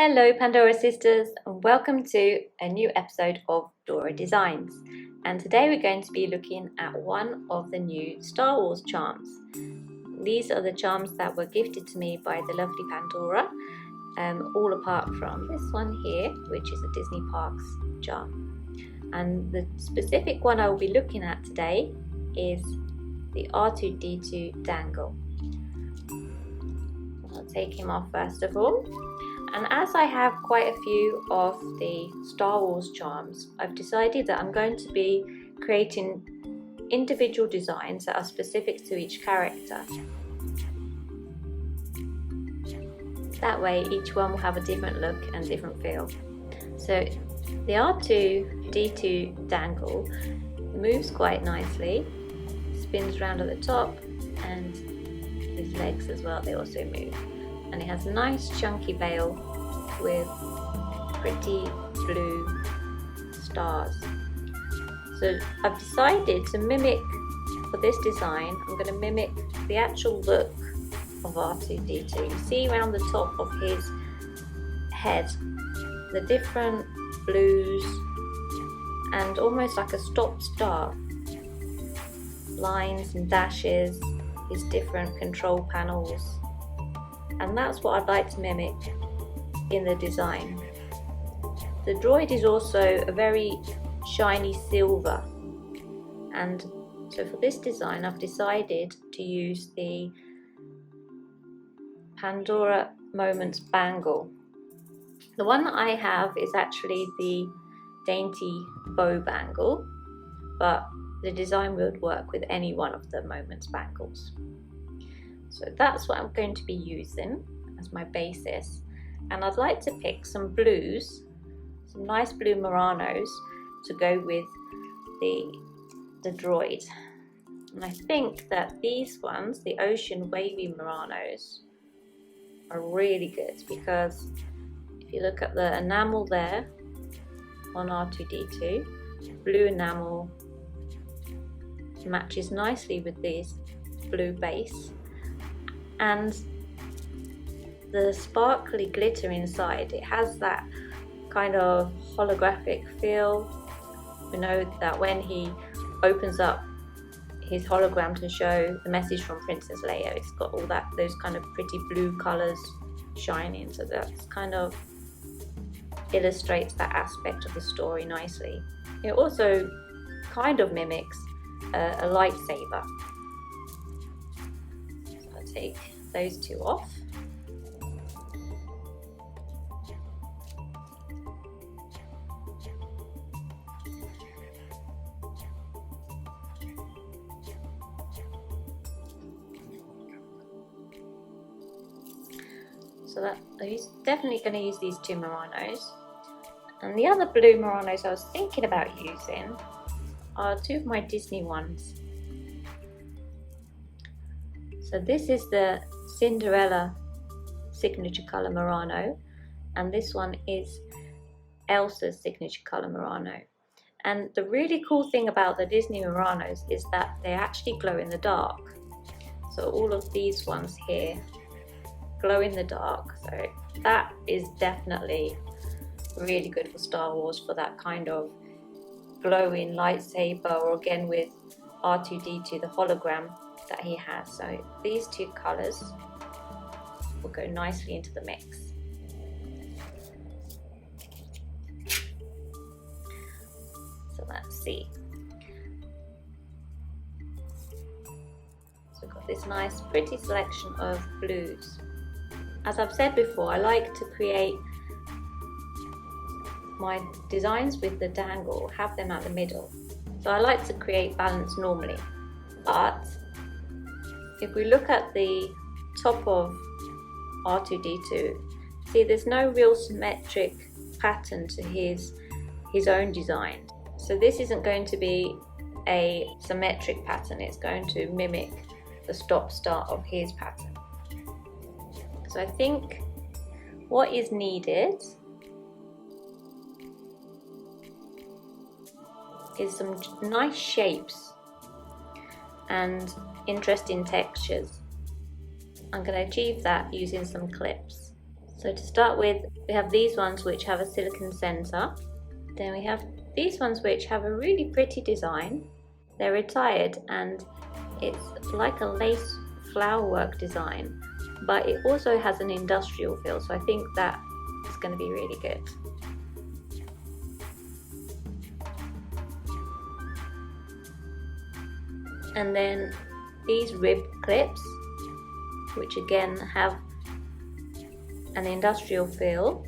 Hello Pandora sisters, and welcome to a new episode of Dora Designs. And today we're going to be looking at one of the new Star Wars charms. These are the charms that were gifted to me by the lovely Pandora, all apart from this one here, which is a Disney Parks charm. And the specific one I will be looking at today is the Artoo-Deetoo Dangle. I'll take him off first of all. And as I have quite a few of the Star Wars charms, I've decided that I'm going to be creating individual designs that are specific to each character. That way each one will have a different look and different feel. So the Artoo-Deetoo Dangle moves quite nicely, spins around at the top, and his legs as well, they also move. And it has a nice chunky veil with pretty blue stars. So I've decided to mimic, for this design, I'm going to mimic the actual look of Artoo-Deetoo. You see around the top of his head the different blues and almost like a stop-start lines and dashes, his different control panels. And that's what I'd like to mimic in the design. The droid is also a very shiny silver, and so for this design I've decided to use the Pandora Moments Bangle. The one that I have is actually the Dainty Bow Bangle, but the design would work with any one of the Moments Bangles. So that's what I'm going to be using as my basis, and I'd like to pick some blues, some nice blue Muranos to go with the droid. And I think that these ones, the Ocean Wavy Muranos, are really good because if you look at the enamel there on Artoo-Deetoo, blue enamel matches nicely with this blue base. And the sparkly glitter inside, it has that kind of holographic feel. We know that when he opens up his hologram to show the message from Princess Leia, it's got all that, those kind of pretty blue colours shining, so that's kind of illustrates that aspect of the story nicely. It also kind of mimics a lightsaber. Take those two off. So that I'm definitely going to use these two Muranos. And the other blue Muranos I was thinking about using are two of my Disney ones. So this is the Cinderella signature colour Murano, and this one is Elsa's signature colour Murano. And the really cool thing about the Disney Muranos is that they actually glow in the dark. So all of these ones here glow in the dark, so that is definitely really good for Star Wars, for that kind of glowing lightsaber, or again with Artoo-Deetoo, the hologram that he has. So these two colours will go nicely into the mix. So let's see. So we've got this nice pretty selection of blues. As I've said before, I like to create my designs with the dangle, have them at the middle. So I like to create balance normally, but if we look at the top of Artoo-Deetoo, see there's no real symmetric pattern to his own design. So this isn't going to be a symmetric pattern, it's going to mimic the stop-start of his pattern. So I think what is needed is some nice shapes and interesting textures. I'm going to achieve that using some clips. So to start with, we have these ones which have a silicone center. Then we have these ones which have a really pretty design. They're retired and it's like a lace flower work design, but it also has an industrial feel, so I think that is going to be really good. And then these rib clips, which again have an industrial feel,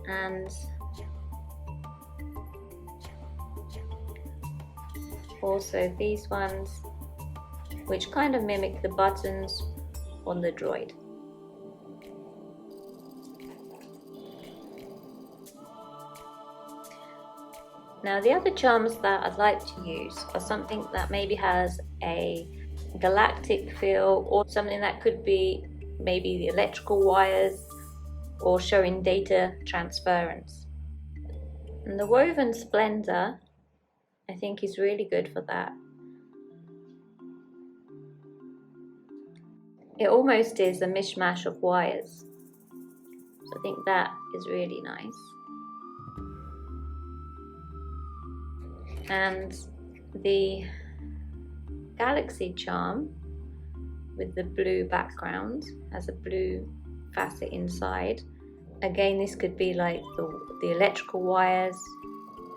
and also these ones which kind of mimic the buttons on the droid. Now the other charms that I'd like to use are something that maybe has a galactic feel, or something that could be maybe the electrical wires or showing data transference. And the woven splendor I think is really good for that. It almost is a mishmash of wires, so I think that is really nice. And the galaxy charm with the blue background has a blue facet inside. Again, this could be like the electrical wires.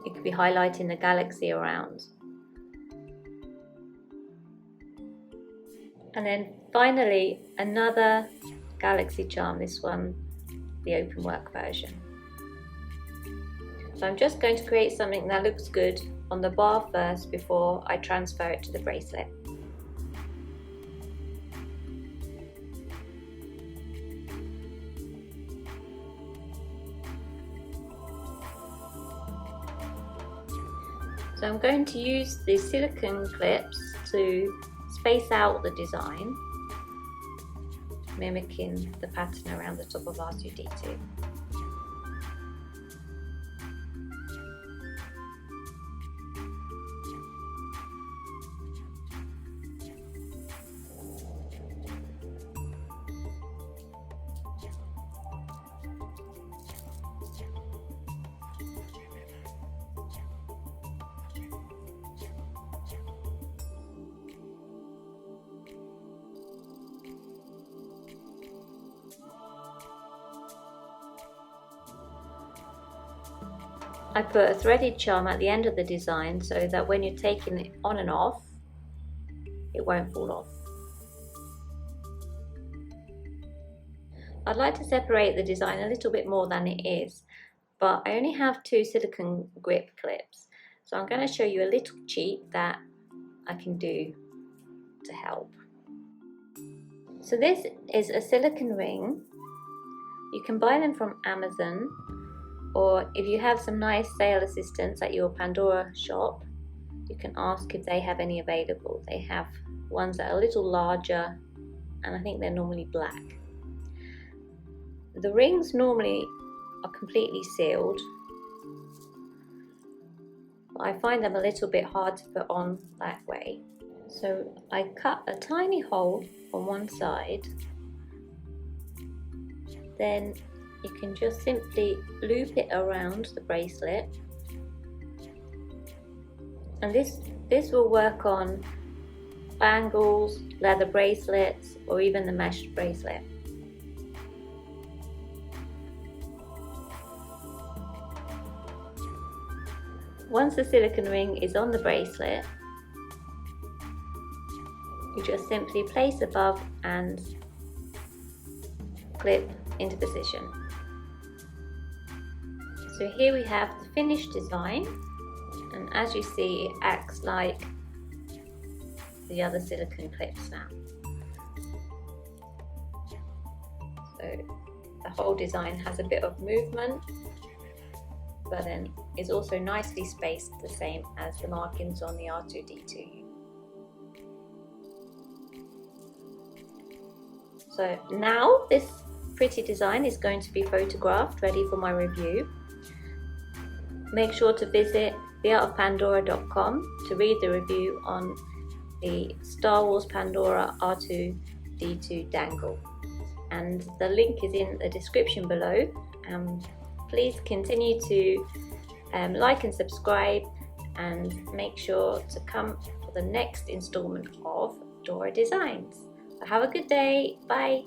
It could be highlighting the galaxy around. And then finally another galaxy charm, this one the open work version. So I'm just going to create something that looks good on the bar first before I transfer it to the bracelet. So I'm going to use the silicone clips to space out the design, mimicking the pattern around the top of Artoo-Deetoo. I put a threaded charm at the end of the design so that when you're taking it on and off, it won't fall off. I'd like to separate the design a little bit more than it is, but I only have 2 silicone grip clips, so I'm going to show you a little cheat that I can do to help. So this is a silicone ring. You can buy them from Amazon, or if you have some nice sale assistants at your Pandora shop, you can ask if they have any available. They have ones that are a little larger, and I think they're normally black. The rings normally are completely sealed, but I find them a little bit hard to put on that way. So I cut a tiny hole on one side, then you can just simply loop it around the bracelet, and this will work on bangles, leather bracelets, or even the mesh bracelet. Once the silicone ring is on the bracelet, you just simply place above and clip into position. So here we have the finished design, and as you see, it acts like the other silicone clips now. So the whole design has a bit of movement, but then is also nicely spaced, the same as the markings on the Artoo-Deetoo. So now this pretty design is going to be photographed, ready for my review. Make sure to visit theartofpandora.com to read the review on the Star Wars Pandora R2-D2 Dangle. and the link is in the description below. Please continue to like and subscribe, and make sure to come for the next installment of Dora Designs. Have a good day. Bye.